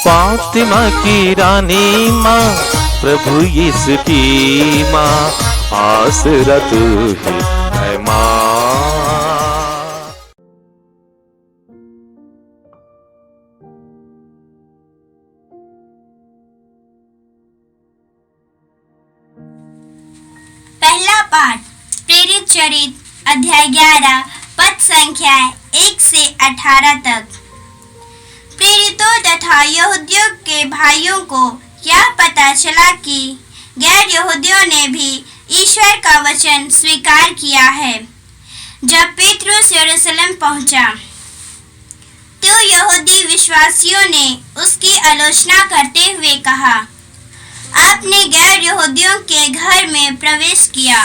फातिमा की रानी माँ, प्रभु यीशु की माँ, आसरा तू ही है माँ। पहला पाठ प्रेरित चरित अध्याय 11 पद संख्या 1 से 18 तक। प्रेरितों तथा यहूदियों के भाइयों को यह पता चला कि गैर यहूदियों ने भी ईश्वर का वचन स्वीकार किया है। जब पेतरुस यरूशलेम पहुंचा तो यहूदी विश्वासियों ने उसकी आलोचना करते हुए कहा, आपने गैर यहूदियों के घर में प्रवेश किया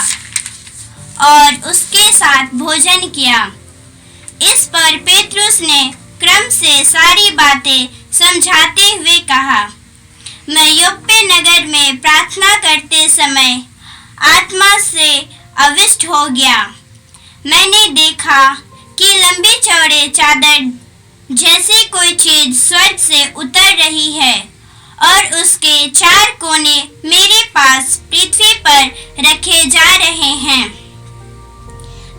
और उसके साथ भोजन किया। इस पर पेतरुस ने क्रम से सारी बातें समझाते हुए कहा, मैं योप्पे नगर में प्रार्थना करते समय आत्मा से आविष्ट हो गया। मैंने देखा कि लंबी चौड़े चादर जैसी कोई चीज स्वर्ग से उतर रही है और उसके 4 कोने मेरे पास पृथ्वी पर रखे जा रहे हैं।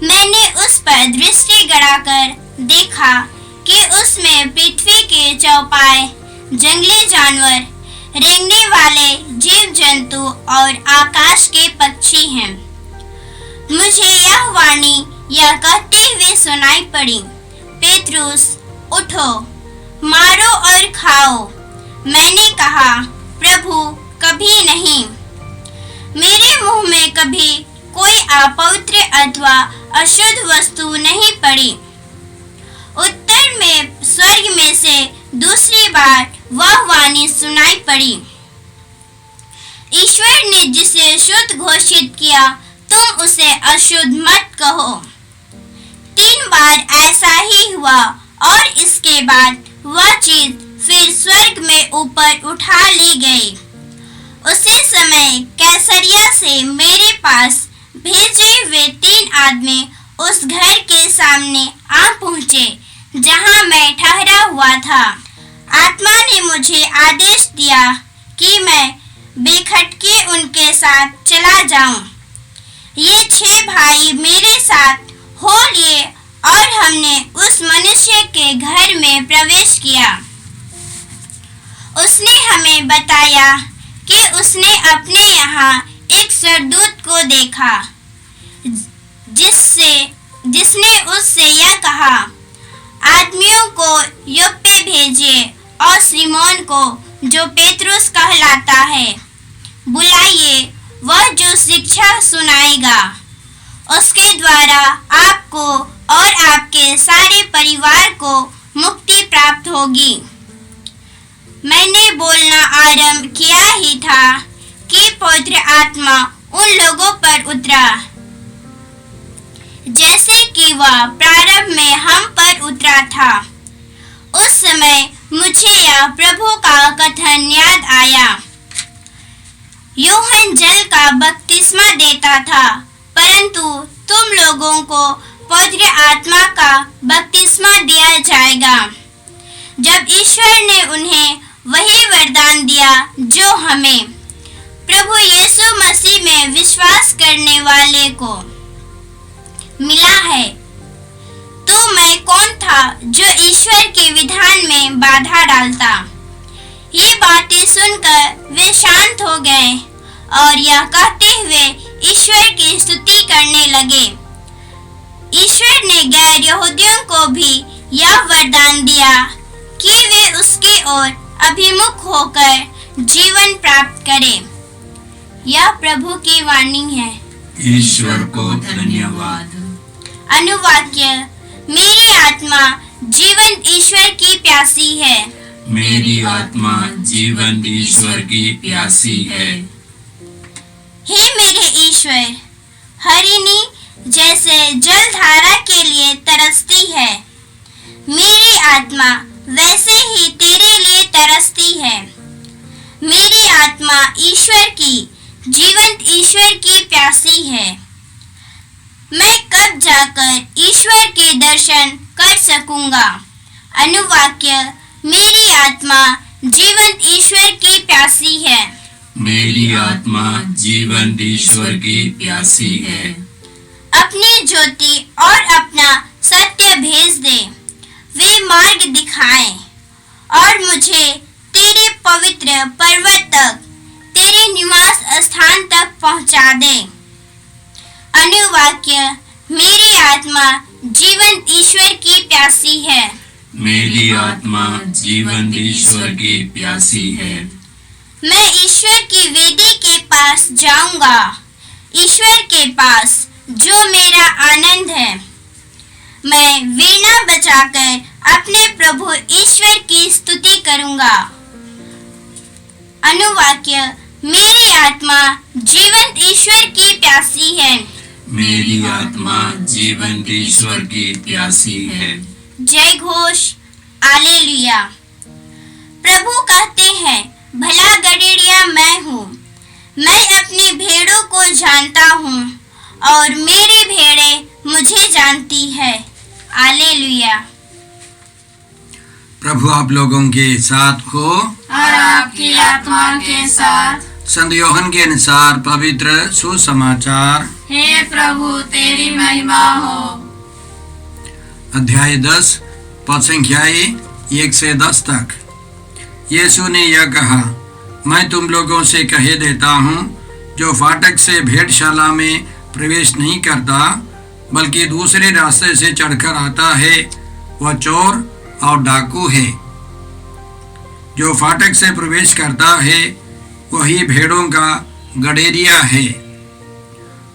मैंने उस पर दृष्टि गड़ाकर देखा कि उसमें पृथ्वी के चौपाए जंगली जानवर, रेंगने वाले जीव जंतु और आकाश के पक्षी हैं। मुझे यह वाणी यह कहते हुए सुनाई पड़ी, पेतरुस उठो, मारो और खाओ। मैंने कहा, प्रभु कभी नहीं, मेरे मुंह में कभी कोई अपवित्र अथवा अशुद्ध वस्तु नहीं पड़ी। उत्तर में स्वर्ग में से दूसरी बार वह वाणी सुनाई पड़ी, ईश्वर ने जिसे शुद्ध घोषित किया तुम उसे अशुद्ध मत कहो। 3 बार ऐसा ही हुआ और इसके बाद वह चीज फिर स्वर्ग में ऊपर उठा ली गई। उसी समय कैसरिया से मेरे पास भेजे हुए 3 आदमी उस घर के सामने आ पहुँचे जहाँ मैं ठहरा हुआ था। आत्मा ने मुझे आदेश दिया कि मैं बेखटके उनके साथ चला जाऊं। ये 6 भाई मेरे साथ हो लिए और हमने उस मनुष्य के घर में प्रवेश किया। उसने हमें बताया कि उसने अपने यहाँ एक स्वर्गदूत को देखा जिसने उससे यह कहा, आदमियों को योप्पे भेजिए और सिमोन को जो पेतरुस कहलाता है बुलाइए, वह जो शिक्षा सुनाएगा उसके द्वारा आपको और आपके सारे परिवार को मुक्ति प्राप्त होगी। मैंने बोलना आरंभ किया ही था कि पवित्र आत्मा उन लोगों पर उतरा जैसे कि वह प्रारंभ में हम पर उतरा था। उस समय मुझे यह प्रभु का कथन याद आया, यूहन्ना जल का बपतिस्मा देता था, परंतु तुम लोगों को पवित्र आत्मा का बपतिस्मा दिया जाएगा जब ईश्वर ने उन्हें वही वरदान दिया जो हमें प्रभु यीशु मसीह में विश्वास करने वाले को मिला है। तो मैं कौन था जो ईश्वर के विधान में बाधा डालता? ये बातें सुनकर वे शांत हो गए और यह कहते हुए ईश्वर की स्तुति करने लगे। ईश्वर ने गैर यहूदियों को भी यह वरदान दिया कि वे उसकी ओर अभिमुख होकर जीवन प्राप्त करें। यह प्रभु की वाणी है। ईश्वर को धन्यवाद। अनुवाक्य, मेरी आत्मा जीवंत ईश्वर की प्यासी है। मेरी आत्मा जीवंत ईश्वर की प्यासी है। हे मेरे ईश्वर, हरिणी जैसे जलधारा के लिए तरसती है, मेरी आत्मा वैसे ही तेरे लिए तरसती है। मेरी आत्मा ईश्वर की, जीवंत ईश्वर की प्यासी है। मैं कब जाकर ईश्वर के दर्शन कर सकूंगा? अनुवाक्य, मेरी आत्मा जीवंत ईश्वर की प्यासी है। मेरी आत्मा जीवंत ईश्वर की प्यासी है। अपनी ज्योति और अपना सत्य भेज दे, वे मार्ग दिखाएं और मुझे तेरे पवित्र पर्वत तक, तेरे निवास स्थान तक पहुंचा दे। अनुवाक्य, मेरी आत्मा जीवंत ईश्वर की प्यासी है। मेरी आत्मा जीवंत ईश्वर की प्यासी है। मैं ईश्वर की वेदी के पास जाऊंगा, ईश्वर के पास जो मेरा आनंद है। मैं वीणा बजाकर अपने प्रभु ईश्वर की स्तुति करूंगा। अनुवाक्य, मेरी आत्मा जीवंत ईश्वर की प्यासी है। मेरी आत्मा जीवंत ईश्वर की प्यासी है। जय घोष, हालेलुया। प्रभु कहते हैं, भला गड़ेड़िया मैं हूँ, मैं अपनी भेड़ों को जानता हूँ और मेरी भेड़ें मुझे जानती है। हालेलुया। प्रभु आप लोगों के साथ हो और आपकी आत्मा के साथ। संत यूहन्ना के अनुसार पवित्र सुसमाचार। हे प्रभु तेरी महिमा हो। अध्याय 10 पद संख्याएं 1 से 10 तक। यीशु ने यह कहा, मैं तुम लोगों से कहे देता हूँ, जो फाटक से भेड़शाला में प्रवेश नहीं करता बल्कि दूसरे रास्ते से चढ़कर आता है, वह चोर और डाकू है। जो फाटक से प्रवेश करता है वही भेड़ों का गड़ेरिया है,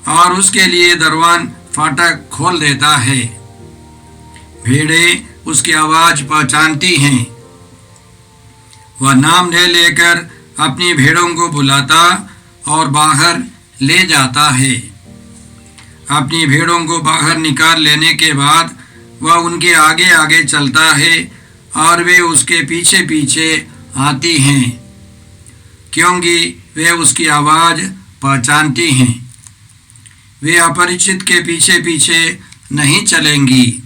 और उसके लिए दरवान फाटक खोल देता है। भेड़ें उसकी आवाज पहचानती हैं। वह नाम ले लेकर अपनी भेड़ों को बुलाता और बाहर ले जाता है। अपनी भेड़ों को बाहर निकाल लेने के बाद वह उनके आगे आगे चलता है और वे उसके पीछे पीछे आती हैं, क्योंकि वे उसकी आवाज़ पहचानती हैं। वे अपरिचित के पीछे पीछे नहीं चलेंगी,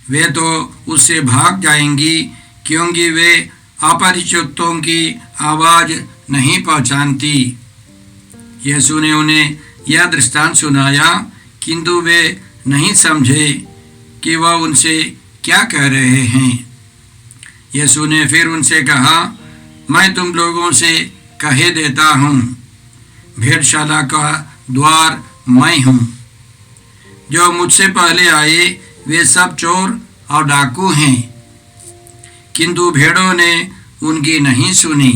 वे तो उससे भाग जाएंगी, क्योंकि वे अपरिचितों की आवाज़ नहीं पहचानती। यीशु ने उन्हें यह दृष्टांत सुनाया, किंतु वे नहीं समझे कि वह उनसे क्या कह रहे हैं। यीशु ने फिर उनसे कहा, मैं तुम लोगों से कहे देता हूँ, भेड़शाला का द्वार मैं हूँ। जो मुझसे पहले आए वे सब चोर और डाकू हैं, किंतु भेड़ों ने उनकी नहीं सुनी।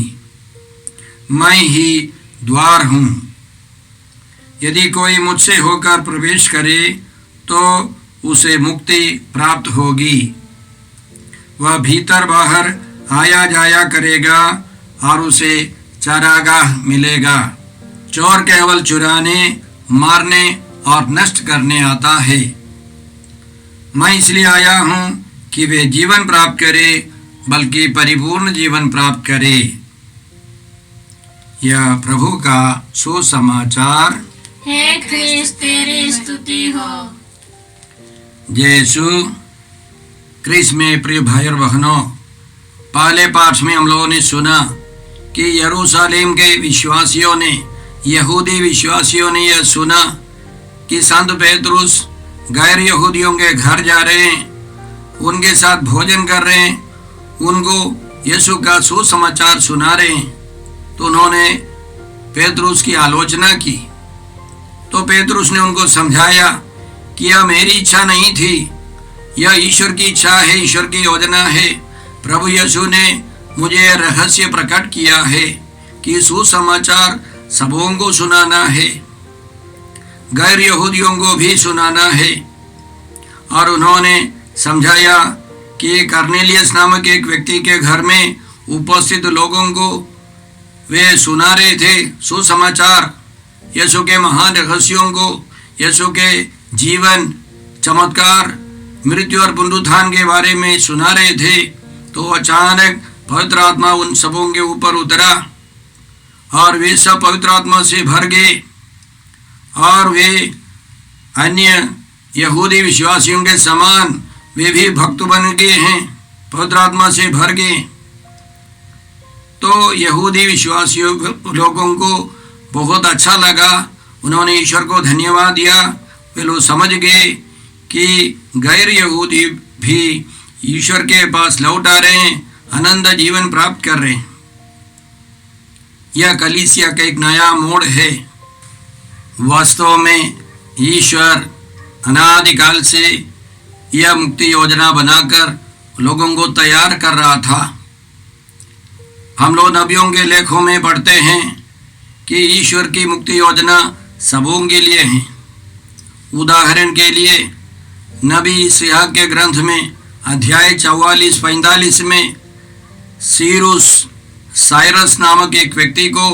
मैं ही द्वार हूँ। यदि कोई मुझसे होकर प्रवेश करे तो उसे मुक्ति प्राप्त होगी। वह भीतर बाहर आया जाया करेगा और उसे चारागाह मिलेगा। चोर केवल चुराने, मारने और नष्ट करने आता है। मैं इसलिए आया हूँ कि वे जीवन प्राप्त करे, बल्कि परिपूर्ण जीवन प्राप्त करे। यह प्रभु का सुसमाचार। हे क्रिस्त तेरी स्तुति हो। यीशु क्रिस्त में प्रिय भाई और बहनों, पहले पाठ में हम लोगों ने सुना कि यरूशलेम के विश्वासियों ने, यहूदी विश्वासियों ने यह सुना कि संत पेतरुस गैर यहूदियों के घर जा रहे हैं, उनके साथ भोजन कर रहे हैं, उनको यीशु का सुसमाचार सुना रहे हैं। तो उन्होंने पेतरुस की आलोचना की। तो पेतरुस ने उनको समझाया कि यह मेरी इच्छा नहीं थी, यह ईश्वर की इच्छा है, ईश्वर की योजना है। प्रभु यीशु ने मुझे रहस्य प्रकट किया है कि सुसमाचार सबों को सुनाना है, गैर यहूदियों को भी सुनाना है। और उन्होंने समझाया कि कर्नेलियस नामक एक व्यक्ति के घर में उपस्थित लोगों को वे सुना रहे थे सुसमाचार, यीशु के महान रहस्यों को, यीशु के जीवन, चमत्कार, मृत्यु और पुनरुत्थान के बारे में सुना रहे थे। तो अचानक पवित्र आत्मा उन सबों के ऊपर उतरा और वे सब पवित्र आत्मा से भर गए और वे अन्य यहूदी विश्वासियों के समान वे भी भक्त बन गए हैं, पवित्र आत्मा से भर गए। तो यहूदी विश्वासियों लोगों को बहुत अच्छा लगा। उन्होंने ईश्वर को धन्यवाद दिया। वे लोग समझ गए कि गैर यहूदी भी ईश्वर के पास लौट आ रहे हैं, आनंद जीवन प्राप्त कर रहे हैं। यह कलीसिया का एक नया मोड़ है। वास्तव में ईश्वर अनादिकाल से यह मुक्ति योजना बनाकर लोगों को तैयार कर रहा था। हम लोग नबियों के लेखों में पढ़ते हैं कि ईश्वर की मुक्ति योजना सबों के लिए है। उदाहरण के लिए नबी यशायाह के ग्रंथ में अध्याय 44-45 में साइरस नामक एक व्यक्ति को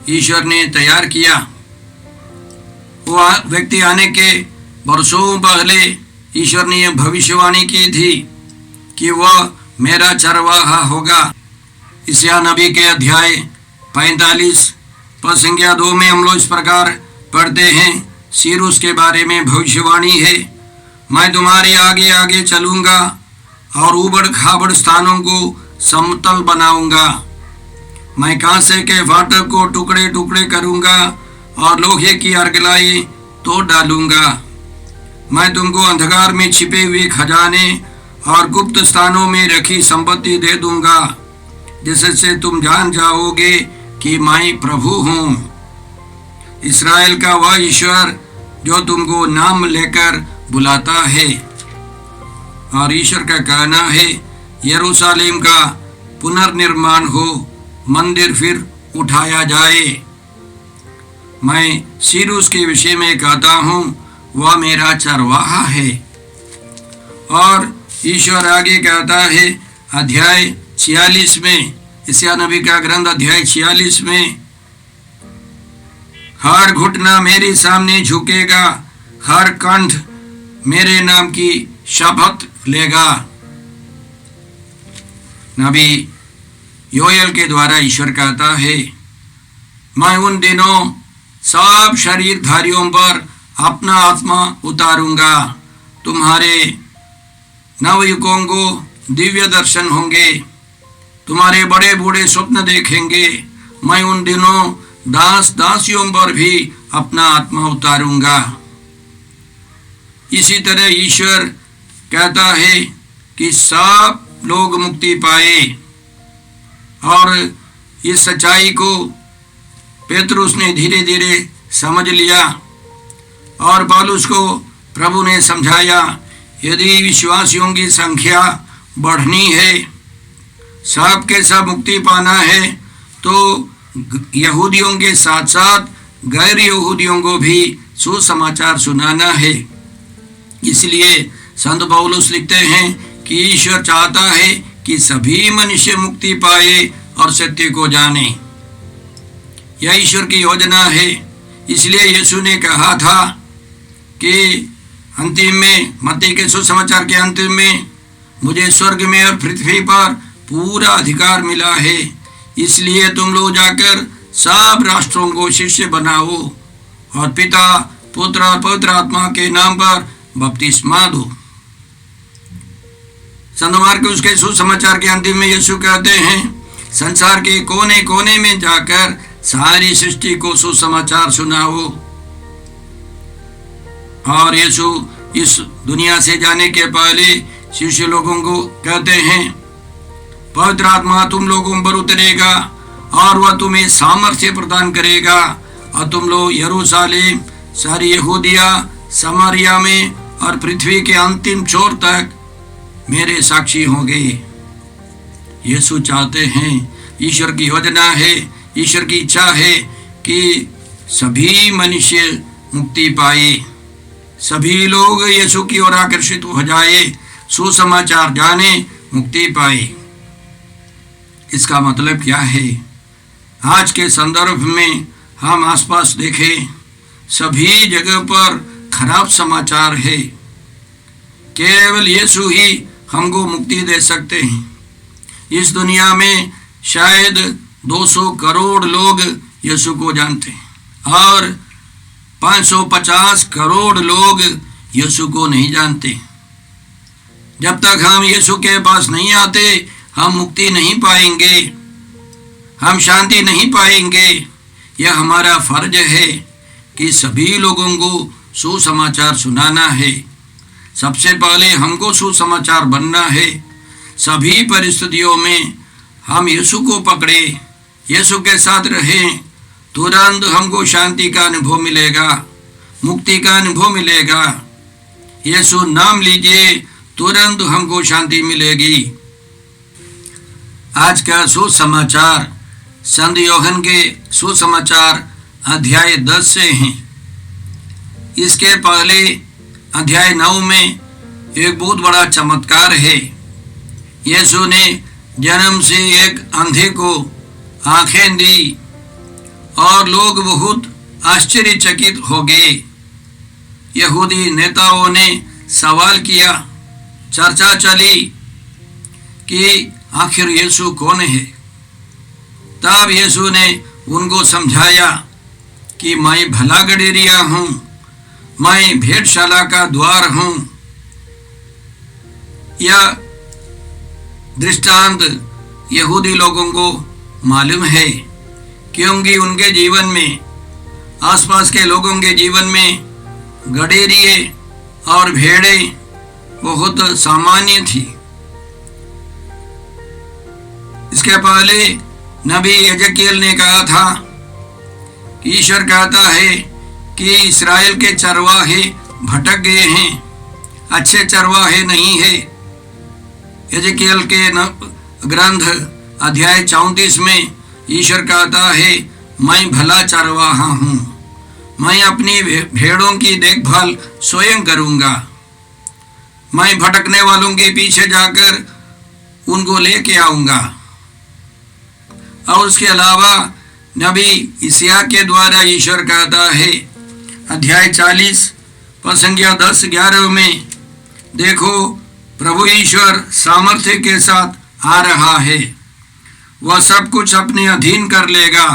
ईश्वर ने तैयार किया। वह व्यक्ति आने के वर्षों पहले ईश्वर ने यह भविष्यवाणी की थी कि वह मेरा चरवाहा होगा। यशायाह नबी के अध्याय 45 पद संख्या 2 में हम लोग इस प्रकार पढ़ते हैं, सीरुस के बारे में भविष्यवाणी है, मैं तुम्हारे आगे आगे चलूंगा और उबड़ खाबड़ स्थानों को समतल बनाऊंगा। मैं कांसे के फाटक को टुकड़े टुकड़े करूंगा और लोहे की अर्गलाई तोड़ डालूंगा। मैं तुमको अंधकार में छिपे हुए खजाने और गुप्त स्थानों में रखी संपत्ति दे दूंगा, जिससे तुम जान जाओगे कि मैं प्रभु हूँ, इस्राएल का वह ईश्वर जो तुमको नाम लेकर बुलाता है। और ईश्वर का कहना है, यरूशलेम का पुनर्निर्माण हो, मंदिर फिर उठाया जाए। मैं सीरुस के विषय में कहता हूँ, वह मेरा चरवाहा है। और ईश्वर आगे कहता है अध्याय 46 में, यशायाह नबी का ग्रंथ अध्याय 46 में, हर घुटना मेरे सामने झुकेगा, हर कंठ मेरे नाम की शपथ लेगा। नबी योएल के द्वारा ईश्वर कहता है, मैं उन दिनों सब शरीरधारियों पर अपना आत्मा उतारूंगा। तुम्हारे नवयुवकों को दिव्य दर्शन होंगे, तुम्हारे बड़े बूढ़े स्वप्न देखेंगे। मैं उन दिनों दास दासियों पर भी अपना आत्मा उतारूंगा। इसी तरह ईश्वर कहता है कि सब लोग मुक्ति पाए। और इस सच्चाई को पेतरुस ने धीरे धीरे समझ लिया और पौलुस को प्रभु ने समझाया, यदि विश्वासियों की संख्या बढ़नी है, सब के सब मुक्ति पाना है, तो यहूदियों के साथ साथ गैर यहूदियों को भी सुसमाचार सुनाना है। इसलिए संत पौलुस लिखते हैं कि ईश्वर चाहता है कि सभी मनुष्य मुक्ति पाए और सत्य को जाने। यह ईश्वर की योजना है। इसलिए यीशु ने कहा था कि अंतिम में, मत्ती के सुसमाचार के अंतिम में, मुझे स्वर्ग में और पृथ्वी पर पूरा अधिकार मिला है, इसलिए तुम लोग जाकर सब राष्ट्रों को शिष्य बनाओ और पिता, पुत्र और पवित्र आत्मा के नाम पर बपतिस्मा दो। संत मार्कुस के सुसमाचार के अंतिम में यीशु कहते हैं, संसार के कोने कोने में जाकर सारी सृष्टि को सुसमाचार सुनाओ। और यीशु इस दुनिया से जाने के पहले शिष्य लोगों को कहते हैं, पवित्र आत्मा तुम लोगों पर उतरेगा और वह तुम्हें सामर्थ्य प्रदान करेगा और तुम लोग यरूशलेम, सारी यहूदिया, समारिया में और पृथ्वी के अंतिम छोर तक मेरे साक्षी होंगे। यीशु चाहते हैं, ईश्वर की योजना है, ईश्वर की इच्छा है कि सभी मनुष्य मुक्ति पाए, सभी लोग यीशु की ओर आकर्षित हो जाए, सुसमाचार जाने, मुक्ति पाए। इसका मतलब क्या है? आज के संदर्भ में हम आसपास देखें, सभी जगह पर खराब समाचार है। केवल यीशु ही हमको मुक्ति दे सकते हैं। इस दुनिया में शायद 200 करोड़ लोग यीशु को जानते हैं और 550 करोड़ लोग यीशु को नहीं जानते। जब तक हम यीशु के पास नहीं आते, हम मुक्ति नहीं पाएंगे। हम शांति नहीं पाएंगे। यह हमारा फर्ज है कि सभी लोगों को सुसमाचार सुनाना है। सबसे पहले हमको सुसमाचार बनना है। सभी परिस्थितियों में हम यीशु को पकड़े, यीशु के साथ रहें, तुरंत हमको शांति का अनुभव मिलेगा, मुक्ति का अनुभव मिलेगा। यीशु नाम लीजिए, तुरंत हमको शांति मिलेगी। आज का सुसमाचार संत यूहन्ना के सुसमाचार अध्याय 10 से हैं। इसके पहले अध्याय 9 में एक बहुत बड़ा चमत्कार है। यीशु ने जन्म से एक अंधे को आंखें दी और लोग बहुत आश्चर्यचकित हो गए। यहूदी नेताओं ने सवाल किया, चर्चा चली कि आखिर यीशु कौन है। तब यीशु ने उनको समझाया कि मैं भला गडेरिया हूँ, मैं भेड़शाला का द्वार हूँ। यह दृष्टांत यहूदी लोगों को मालूम है, क्योंकि उनके जीवन में, आसपास के लोगों के जीवन में गडेरिए और भेड़ें बहुत सामान्य थी। इसके पहले नबी यजकियल ने कहा था कि ईश्वर कहता है कि इस्राएल के चरवाहे भटक गए हैं, अच्छे चरवाहे नहीं है। यजकियल के ग्रंथ अध्याय 34 में ईश्वर कहता है, मैं भला चरवाहा हूँ, मैं अपनी भेड़ों की देखभाल स्वयं करूँगा। मैं भटकने वालों के पीछे जाकर उनको लेके आऊँगा। और उसके अलावा नबी इस्याक के द्वारा ईश्वर कहता है अध्याय 40 पद संख्या 10-11 में, देखो प्रभु ईश्वर सामर्थ्य के साथ आ रहा है, वह सब कुछ अपने अधीन कर लेगा,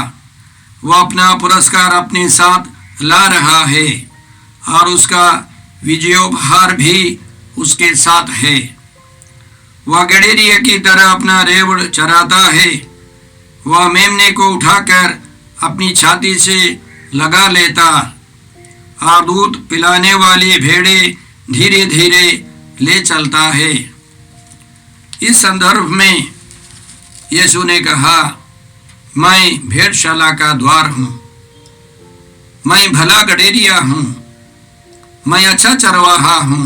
वह अपना पुरस्कार अपने साथ ला रहा है और उसका विजयोपहार भी उसके साथ है। वह गडेरिया की तरह अपना रेवड़ चराता है, वह मेमने को उठाकर अपनी छाती से लगा लेता और दूध पिलाने वाली भेड़े धीरे धीरे ले चलता है। इस संदर्भ में यीशु ने कहा, मैं भेड़शाला का द्वार हूँ, मैं भला गडेरिया हूँ, मैं अच्छा चरवाहा हूँ।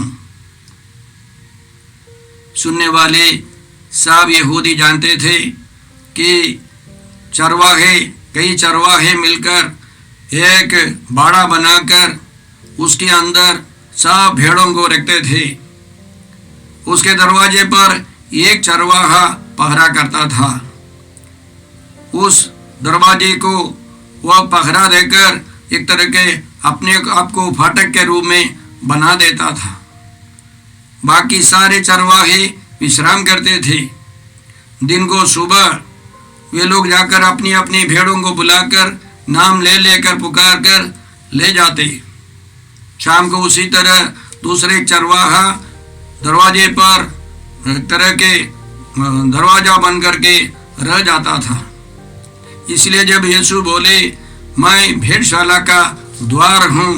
सुनने वाले सब यहूदी जानते थे कि कई चरवाहे मिलकर एक बाड़ा बनाकर उसके अंदर सब भेड़ों को रखते थे। उसके दरवाजे पर एक चरवाहा पहरा करता था। उस दरवाजे को वह पहरा देकर एक तरह के अपने आप को फाटक के रूप में बना देता था। बाकी सारे चरवाहे विश्राम करते थे। दिन को सुबह वे लोग जाकर अपनी अपनी भेड़ों को बुलाकर नाम ले लेकर पुकार कर ले जाते। शाम को उसी तरह दूसरे चरवाहा दरवाजे पर तरह के दरवाजा बंद करके रह जाता था। इसलिए जब यीशु बोले, मैं भेड़शाला का द्वार हूँ,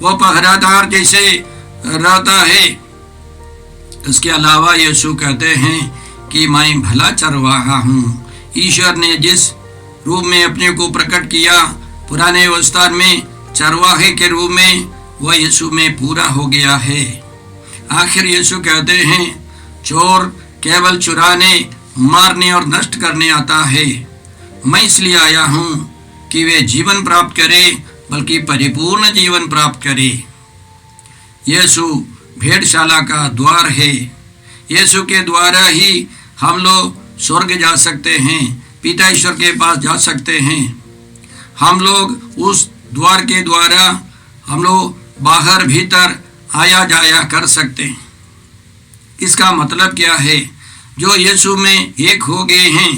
वह पहरादार जैसे रहता है। इसके अलावा यीशु कहते हैं कि मैं भला चरवाहा हूँ। ईश्वर ने जिस रूप में अपने को प्रकट किया पुराने अवस्था में चरवाहे के रूप में, वह यीशु में पूरा हो गया है। आखिर यीशु कहते हैं, चोर केवल चुराने, मारने और नष्ट करने आता है, मैं इसलिए आया हूँ कि वे जीवन प्राप्त करे, बल्कि परिपूर्ण जीवन प्राप्त करे। यीशु भेड़शाला का द्वार है। यीशु के द्वारा ही हम लोग स्वर्ग जा सकते हैं, पिता ईश्वर के पास जा सकते हैं। हम लोग उस द्वार के द्वारा हम लोग बाहर भीतर आया जाया कर सकते हैं। इसका मतलब क्या है? जो यीशु में एक हो गए हैं,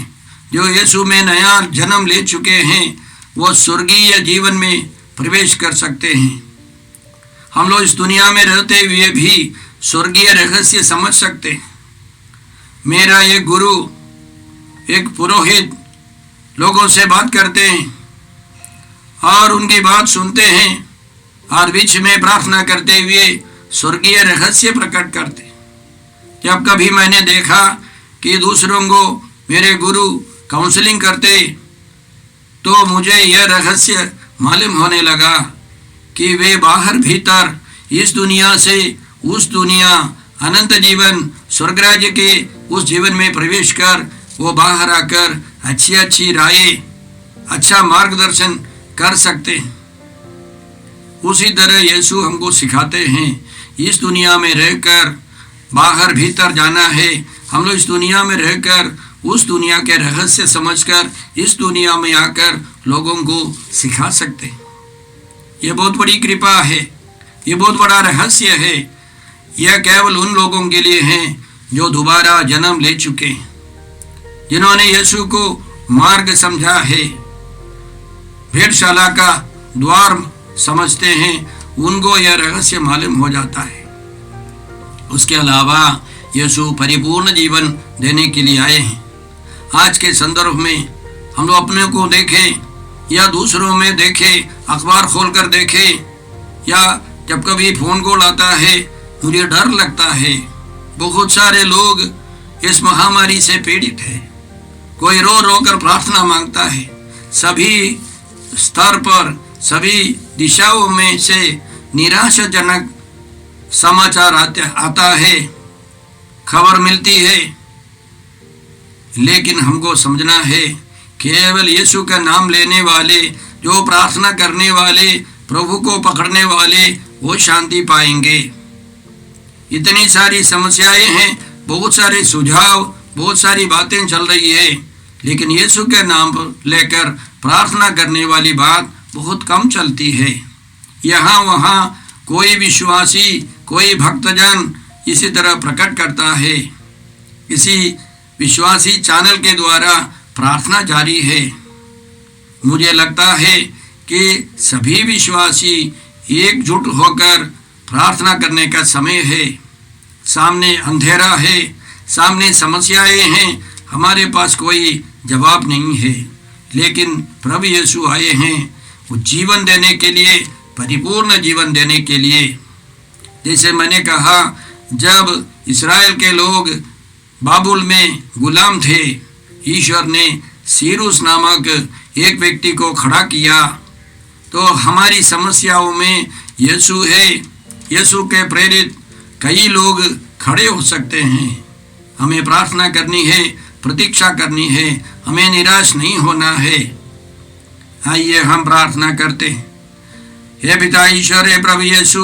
जो यीशु में नया जन्म ले चुके हैं, वो स्वर्गीय जीवन में प्रवेश कर सकते हैं। हम लोग इस दुनिया में रहते हुए भी स्वर्गीय रहस्य समझ सकते हैं। मेरा एक गुरु, एक पुरोहित लोगों से बात करते हैं और उनकी बात सुनते हैं और बीच में प्रार्थना करते हुए स्वर्गीय रहस्य प्रकट करते। जब कभी मैंने देखा कि दूसरों को मेरे गुरु काउंसलिंग करते तो मुझे यह रहस्य मालूम होने लगा कि वे बाहर भीतर इस दुनिया से उस दुनिया अनंत जीवन स्वर्ग राज्य के उस जीवन में प्रवेश कर वो बाहर आकर अच्छी अच्छी राय अच्छा मार्गदर्शन कर सकते हैं। उसी तरह यीशु हमको सिखाते हैं इस दुनिया में रहकर बाहर भीतर जाना है। हम लोग इस दुनिया में रहकर उस दुनिया के रहस्य समझकर इस दुनिया में आकर लोगों को सिखा सकते हैं। ये बहुत बड़ी कृपा है, ये बहुत बड़ा रहस्य है। यह केवल उन लोगों के लिए है जो दोबारा जन्म ले चुके हैं, जिन्होंने यीशु को मार्ग समझा है, भेड़शाला का द्वार समझते हैं, उनको यह रहस्य मालूम हो जाता है। उसके अलावा यीशु परिपूर्ण जीवन देने के लिए आए हैं। आज के संदर्भ में हम लोग अपने को देखें या दूसरों में देखें, अखबार खोलकर देखें या जब कभी फोन कॉल आता है मुझे डर लगता है। बहुत सारे लोग इस महामारी से पीड़ित है। कोई रो रो कर प्रार्थना मांगता है। सभी स्तर पर सभी दिशाओं में से निराशाजनक समाचार आता है, खबर मिलती है। लेकिन हमको समझना है केवल यीशु का नाम लेने वाले, जो प्रार्थना करने वाले, प्रभु को पकड़ने वाले, वो शांति पाएंगे। इतनी सारी समस्याएं हैं, बहुत सारे सुझाव, बहुत सारी बातें चल रही है, लेकिन यीशु के नाम पर लेकर प्रार्थना करने वाली बात बहुत कम चलती है। यहाँ वहाँ कोई विश्वासी, कोई भक्तजन इसी तरह प्रकट करता है। इसी विश्वासी चैनल के द्वारा प्रार्थना जारी है। मुझे लगता है कि सभी विश्वासी एकजुट होकर प्रार्थना करने का समय है। सामने अंधेरा है, सामने समस्याएं हैं, हमारे पास कोई जवाब नहीं है, लेकिन प्रभु यीशु आए हैं वो जीवन देने के लिए, परिपूर्ण जीवन देने के लिए। जैसे मैंने कहा, जब इस्राएल के लोग बाबुल में गुलाम थे, ईश्वर ने सीरुस नामक एक व्यक्ति को खड़ा किया। तो हमारी समस्याओं में यीशु है। यीशु के प्रेरित कई लोग खड़े हो सकते हैं। हमें प्रार्थना करनी है, प्रतीक्षा करनी है, हमें निराश नहीं होना है। आइए हम प्रार्थना करते हैं। हे पिता ईश्वर, हे प्रभु यीशु,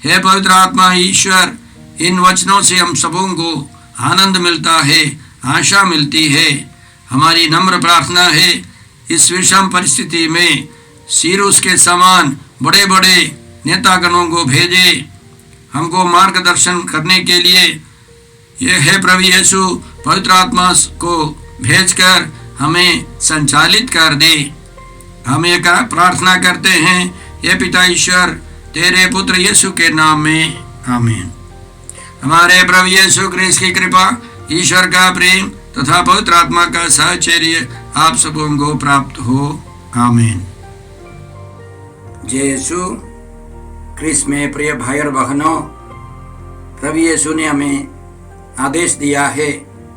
हे पवित्र आत्मा ईश्वर, इन वचनों से हम सबों को आनंद मिलता है, आशा मिलती है। हमारी नम्र प्रार्थना है इस विषम परिस्थिति में सीरुस के समान बड़े बड़े नेतागणों को भेजे हमको मार्गदर्शन करने के लिए। ये है प्रभु यीशु, पवित्र आत्मा को भेजकर हमें संचालित कर दे। हम एक प्रार्थना करते हैं, ये पिता ईश्वर, तेरे पुत्र यीशु के नाम में, आमीन। हमारे प्रभु यीशु क्रिस्त की कृपा, ईश्वर का प्रेम तथा पवित्र आत्मा का साहचर्य आप सबों को प्राप्त हो, आमीन। जय यीशु क्रिस्त में प्रिय भाई और बहनों, प्रभु यीशु ने हमें आदेश दिया है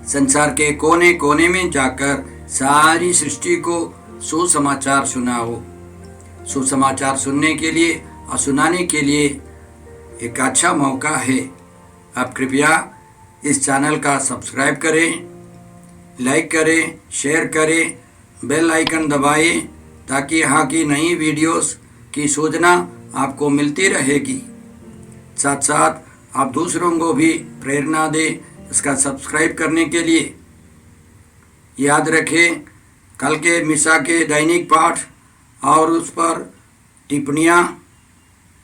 संसार के कोने कोने में जाकर सारी सृष्टि को सुसमाचार सुनाओ। सुसमाचार सुनने के लिए और सुनाने के लिए एक अच्छा मौका है। आप कृपया इस चैनल का सब्सक्राइब करें, लाइक करें, शेयर करें, बेल आइकन दबाएं ताकि यहाँ की नई वीडियोस की सूचना आपको मिलती रहेगी। साथ साथ आप दूसरों को भी प्रेरणा दें इसका सब्सक्राइब करने के लिए। याद रखें, कल के मिसा के दैनिक पाठ और उस पर टिप्पणियाँ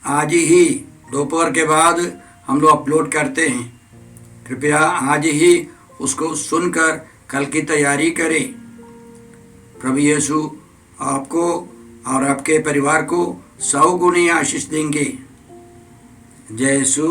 आज ही दोपहर के बाद हम लोग अपलोड करते हैं। कृपया आज ही उसको सुनकर कल की तैयारी करें। प्रभु यीशु आपको और आपके परिवार को 100 गुनी आशीष देंगे। जय यीशु।